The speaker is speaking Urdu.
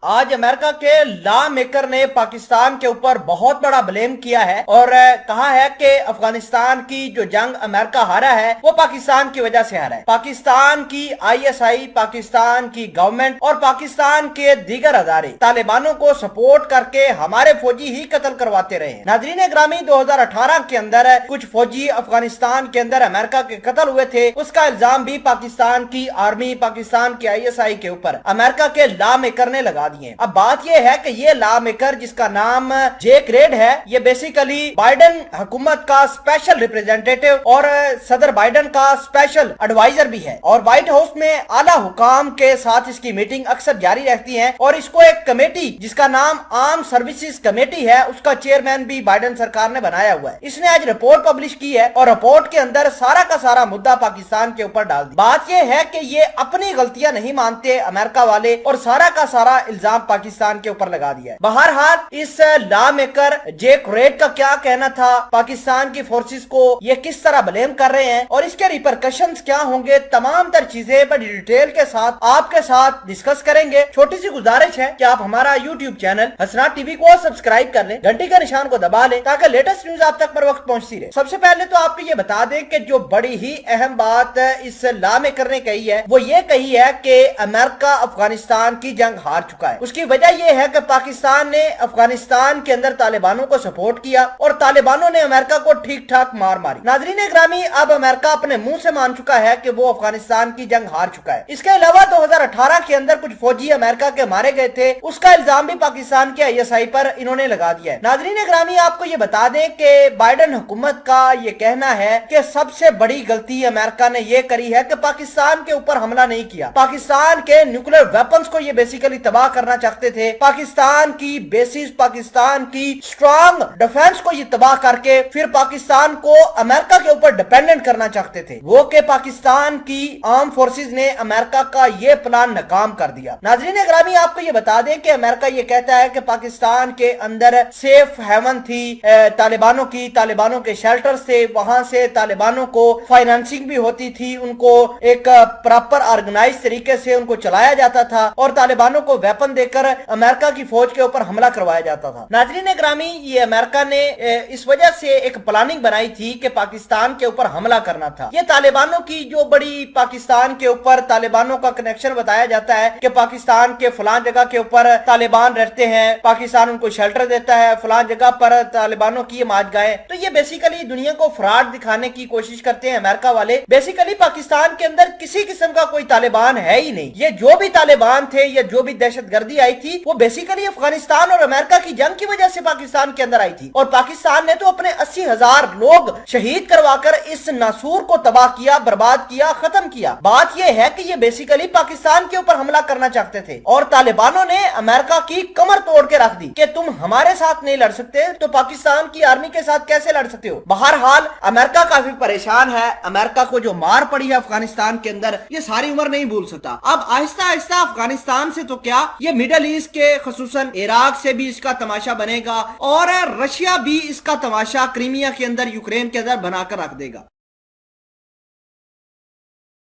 آج امریکہ کے لا میکر نے پاکستان کے اوپر بہت بڑا بلیم کیا ہے اور کہا ہے کہ افغانستان کی جو جنگ امریکہ ہارا ہے وہ پاکستان کی وجہ سے ہارا ہے۔ پاکستان کی ISI، پاکستان کی گورنمنٹ اور پاکستان کے دیگر ادارے طالبانوں کو سپورٹ کر کے ہمارے فوجی ہی قتل کرواتے رہے ہیں۔ ناظرین گرامی، 2018 کے اندر کچھ فوجی افغانستان کے اندر امریکہ کے قتل ہوئے تھے، اس کا الزام بھی پاکستان کی آرمی، پاکستان کی ISI کے اوپر امریکہ کے لا میکر نے لگا دیے۔ اب بات یہ ہے کہ یہ لا میکر جس کا نام جیک ریڈ ہے، یہ بیسیکلی بائیڈن حکومت کا اسپیشل ریپریزنٹیٹیو اور صدر بائیڈن کا اسپیشل ایڈوائزر بھی ہے، اور وائٹ ہاؤس میں اعلیٰ حکام کے ساتھ اس کی میٹنگ اکثر جاری رہتی ہیں، اور اس کو ایک کمیٹی جس کا نام عام سروسز کمیٹی ہے، اس کا چیئرمین بھی بائیڈن سرکار نے بنایا ہوا ہے۔ اس نے آج رپورٹ پبلش کی ہے اور رپورٹ کے اندر سارا کا سارا مدعا پاکستان کے اوپر ڈال دی۔ بات یہ ہے کہ یہ اپنی غلطیاں نہیں مانتے امریکہ والے، اور سارا کا سارا الزام پاکستان کے اوپر لگا دیا ہے۔ بہرحال اس لا میکر جیک ریڈ کا کیا کہنا تھا، پاکستان کی فورسز کو یہ کس طرح بلیم کر رہے ہیں اور اس کے ریپرکشنز کیا ہوں گے، تمام تر چیزیں بڑی ڈیٹیل کے ساتھ آپ کے ساتھ ڈسکس کریں گے۔ چھوٹی سی گزارش ہے کہ آپ ہمارا YouTube چینل حسنات ٹی وی کو سبسکرائب کر لیں، گھنٹی کا نشان کو دبا لیں تاکہ لیٹسٹ نیوز آپ تک پر وقت پہنچتی رہے۔ سب سے پہلے تو آپ کو یہ بتا دیں کہ جو بڑی ہی اہم بات اس لا میکر نے کہی ہے وہ یہ کہی ہے کہ امریکہ افغانستان کی جنگ ہار چکا ہے۔ اس کی وجہ یہ ہے کہ پاکستان نے افغانستان کے اندر طالبانوں کو سپورٹ کیا اور طالبانوں نے امریکہ کو ٹھیک ٹھاک مار ماری۔ ناظرین گرامی، اب امریکہ اپنے منہ سے مان چکا ہے کہ وہ افغانستان کی جنگ ہار چکا ہے۔ اس کے علاوہ 2018 کے اندر کچھ فوجی امریکہ کے مارے گئے تھے، اس کا الزام بھی پاکستان کے ISI پر انہوں نے لگا دیا ہے۔ ناظرین گرامی، آپ کو یہ بتا دیں کہ بائیڈن حکومت کا یہ کہنا ہے کہ سب سے بڑی غلطی امریکہ نے یہ کری ہے کہ پاکستان کے اوپر حملہ نہیں کیا۔ پاکستان کے نیوکلیر ویپنز کو یہ بیسیکلی تباہ کرنا چاہتے تھے، پاکستان کی بیسز، پاکستان کی اسٹرانگ ڈیفنس کو یہ تباہ کر کے پھر پاکستان کو امریکہ کے اوپر ڈیپینڈنٹ کرنا چاہتے تھے، وہ کہ پاکستان کی آرم فورسز نے امریکہ کا یہ پلان ناکام کر دیا۔ ناظرین گرامی، آپ کو یہ بتا دیں کہ امریکہ یہ کہتا ہے کہ پاکستان کے اندر سیف ہیون تھی طالبانوں کی، طالبانوں کے شیلٹر سے، وہاں سے طالبانوں کو فائنانسنگ بھی ہوتی تھی، ان کو ایک پراپر آرگنائز طریقے سے ان کو چلایا جاتا تھا اور طالبانوں کو ویپن دے کر امریکہ کی فوج کے اوپر حملہ کروایا جاتا تھا۔ ناظرین گرامی، یہ امریکہ نے اس وجہ سے ایک پلاننگ بنائی تھی کہ پاکستان کے اوپر حملہ کرنا تھا۔ یہ طالبانوں کی جو بڑی پاکستان کے اوپر طالبانوں کا کنیکشن بتایا جاتا ہے کہ پاکستان کے فلان جگہ کے اوپر طالبان رہتے ہیں، پاکستان ان کو شیلٹر دیتا ہے، فلان جگہ پر طالبانوں کی ماج گائے، تو یہ بیسیکلی دنیا کو فراڈ دکھانے کی کوشش کرتے ہیں امریکہ والے۔ بیسیکلی پاکستان کے اندر کسی قسم کا کوئی طالبان ہے ہی نہیں۔ یہ جو بھی طالبان تھے یا جو بھی دہشت گردی آئی تھی وہ بیسیکلی افغانستان اور امریکہ کی جنگ کی وجہ سے پاکستان کے اندر آئی تھی، اور پاکستان نے تو اپنے 80,000 لوگ شہید کروا کر اس ناسور کو تباہ کیا، برباد کیا، ختم کیا۔ بات یہ ہے کہ یہ بیسیکلی پاکستان کے اوپر حملہ کرنا چاہتے تھے، اور طالبانوں نے امریکہ کی کمر توڑ کے رکھ دی کہ تم ہمارے ساتھ نہیں لڑ سکتے تو پاکستان کی آرمی کے ساتھ کیسے لڑ سکتے ہو۔ بہرحال امریکہ کافی پریشان ہے، امریکہ کو جو مار پڑی ہے افغانستان کے اندر یہ ساری عمر نہیں بھول سکتا۔ اب آہستہ آہستہ افغانستان سے تو کیا، یہ میڈل ایسٹ کے خصوصاً عراق سے بھی اس کا تماشا بنے گا، اور رشیا بھی اس کا تماشا کرائمیا کے اندر، یوکرین کے اندر بنا کر رکھ دے گا۔